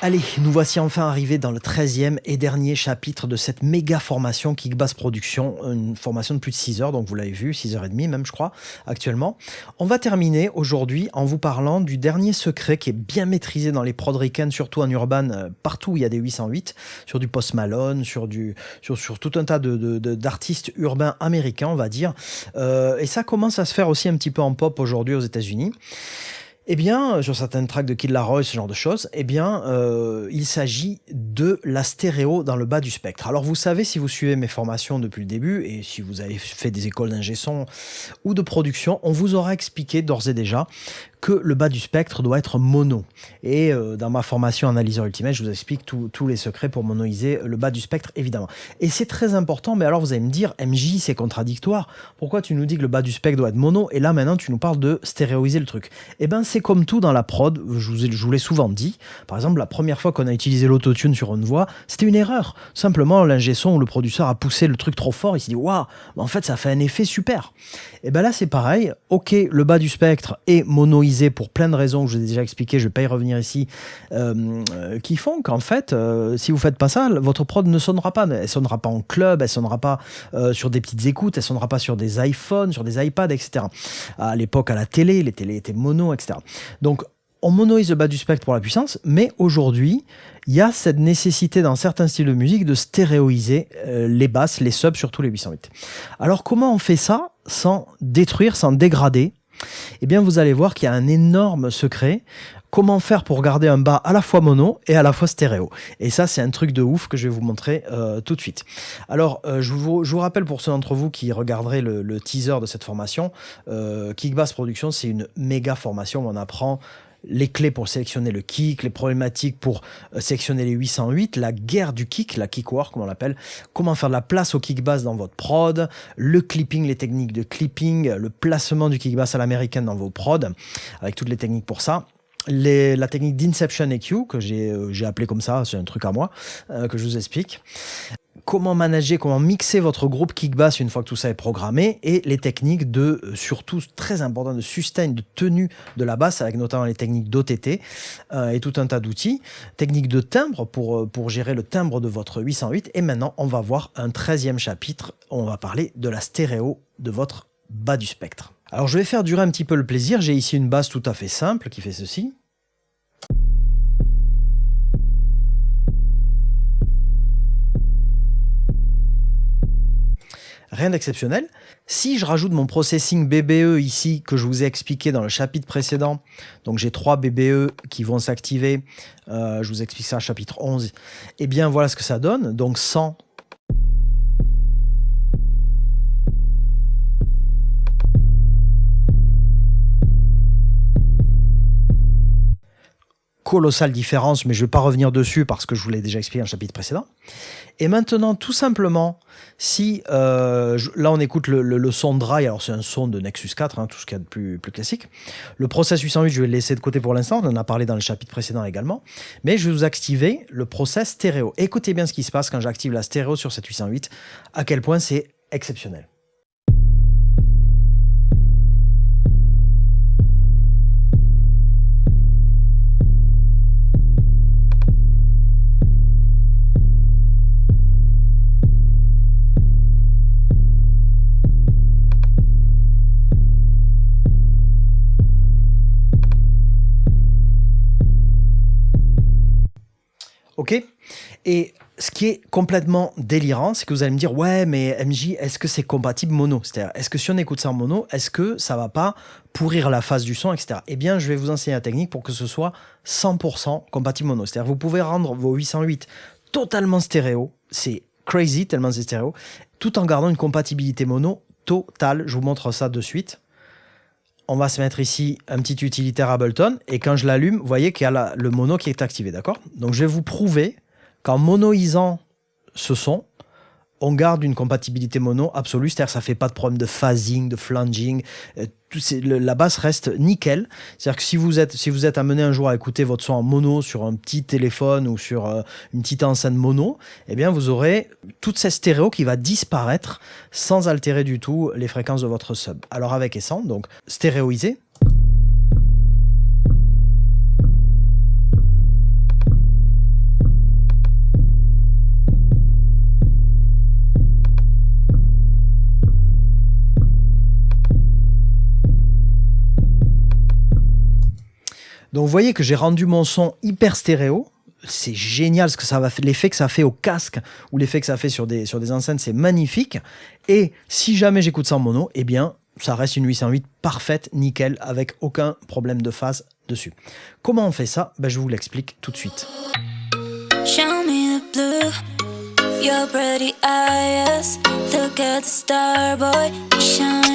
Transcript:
Allez, nous voici enfin arrivés dans le 13e et dernier chapitre de cette méga formation Kickbass Production, une formation de plus de 6 heures, donc vous l'avez vu, 6h30 même je crois, actuellement. On va terminer aujourd'hui en vous parlant du dernier secret qui est bien maîtrisé dans les prod ricaines, surtout en urban, partout où il y a des 808, sur du Post Malone, sur tout un tas d'artistes urbains américains, on va dire. Et ça commence à se faire aussi un petit peu en pop aujourd'hui aux États-Unis. Eh bien, sur certaines tracks de Kid Laroi, ce genre de choses, eh bien, il s'agit de la stéréo dans le bas du spectre. Alors, vous savez, si vous suivez mes formations depuis le début, et si vous avez fait des écoles d'ingé son ou de production, on vous aura expliqué d'ores et déjà que le bas du spectre doit être mono. Et dans ma formation Analyseur Ultimate, je vous explique tous les secrets pour monoiser le bas du spectre, évidemment. Et c'est très important, mais alors vous allez me dire, MJ, c'est contradictoire. Pourquoi tu nous dis que le bas du spectre doit être mono, et là, maintenant, tu nous parles de stéréoiser le truc? Eh ben, c'est comme tout dans la prod, je vous l'ai souvent dit. Par exemple, la première fois qu'on a utilisé l'autotune sur une voix, c'était une erreur. Simplement, l'ingé son ou le producteur a poussé le truc trop fort, il s'est dit, waouh, en fait, ça fait un effet super. Et ben là, c'est pareil. Ok, le bas du spectre est monoisé pour plein de raisons que je vous ai déjà expliquées, je ne vais pas y revenir ici, qui font qu'en fait, si vous ne faites pas ça, votre prod ne sonnera pas. Elle ne sonnera pas en club, elle ne sonnera pas sur des petites écoutes, elle ne sonnera pas sur des iPhones, sur des iPads, etc. À l'époque, à la télé, les télés étaient mono, etc. Donc, on monoise le bas du spectre pour la puissance, mais aujourd'hui, il y a cette nécessité dans certains styles de musique de stéréoiser les basses, les subs, surtout les 808. Alors, comment on fait ça sans détruire, sans dégrader? Eh bien, vous allez voir qu'il y a un énorme secret. Comment faire pour garder un bas à la fois mono et à la fois stéréo? Et ça, c'est un truc de ouf que je vais vous montrer tout de suite. Alors, je vous rappelle pour ceux d'entre vous qui regarderaient le teaser de cette formation, Kickbass Production, c'est une méga formation où on apprend les clés pour sélectionner le kick, les problématiques pour sélectionner les 808, la guerre du kick, la kick war comme on l'appelle, comment faire de la place au kick bass dans votre prod, le clipping, les techniques de clipping, le placement du kick bass à l'américaine dans vos prods, avec toutes les techniques pour ça. La technique d'Inception EQ, que j'ai appelé comme ça, c'est un truc à moi, que je vous explique. Comment manager, comment mixer votre groupe kick bass une fois que tout ça est programmé, et les techniques de, surtout très important, de sustain, de tenue de la basse, avec notamment les techniques d'OTT et tout un tas d'outils. Techniques de timbre pour gérer le timbre de votre 808. Et maintenant, on va voir un 13e chapitre. On va parler de la stéréo de votre bas du spectre. Alors, je vais faire durer un petit peu le plaisir. J'ai ici une basse tout à fait simple qui fait ceci. Rien d'exceptionnel. Si je rajoute mon processing BBE ici, que je vous ai expliqué dans le chapitre précédent, donc j'ai 3 BBE qui vont s'activer, je vous explique ça au chapitre 11, et bien voilà ce que ça donne, donc 100. Colossale différence, mais je ne vais pas revenir dessus parce que je vous l'ai déjà expliqué dans le chapitre précédent. Et maintenant, tout simplement, si là on écoute le son dry, alors c'est un son de Nexus 4, hein, tout ce qu'il y a de plus classique. Le process 808, je vais le laisser de côté pour l'instant, on en a parlé dans le chapitre précédent également, mais je vais vous activer le process stéréo. Écoutez bien ce qui se passe quand j'active la stéréo sur cette 808, à quel point c'est exceptionnel. Ok. Et ce qui est complètement délirant, c'est que vous allez me dire, ouais, mais MJ, est-ce que c'est compatible mono? C'est-à-dire, est-ce que si on écoute ça en mono, est-ce que ça va pas pourrir la phase du son, etc. Eh bien, je vais vous enseigner la technique pour que ce soit 100% compatible mono. C'est-à-dire, vous pouvez rendre vos 808 totalement stéréo. C'est crazy, tellement c'est stéréo, tout en gardant une compatibilité mono totale. Je vous montre ça de suite. On va se mettre ici un petit utilitaire Ableton, et quand je l'allume, vous voyez qu'il y a le mono qui est activé, d'accord? Donc je vais vous prouver qu'en monoisant ce son, on garde une compatibilité mono absolue, c'est-à-dire que ça fait pas de problème de phasing, de flanging, la basse reste nickel. C'est-à-dire que si vous êtes amené un jour à écouter votre son en mono sur un petit téléphone ou sur une petite enceinte mono, eh bien vous aurez toute cette stéréo qui va disparaître sans altérer du tout les fréquences de votre sub. Alors avec et sans, donc stéréoisé. Donc vous voyez que j'ai rendu mon son hyper stéréo. C'est génial ce que ça va faire, l'effet que ça fait au casque ou l'effet que ça fait sur des enceintes, c'est magnifique. Et si jamais j'écoute ça en mono, eh bien ça reste une 808 parfaite, nickel, avec aucun problème de phase dessus. Comment on fait ça? Je vous l'explique tout de suite. Show me the blue, your pretty eyes. Look at the star boy, show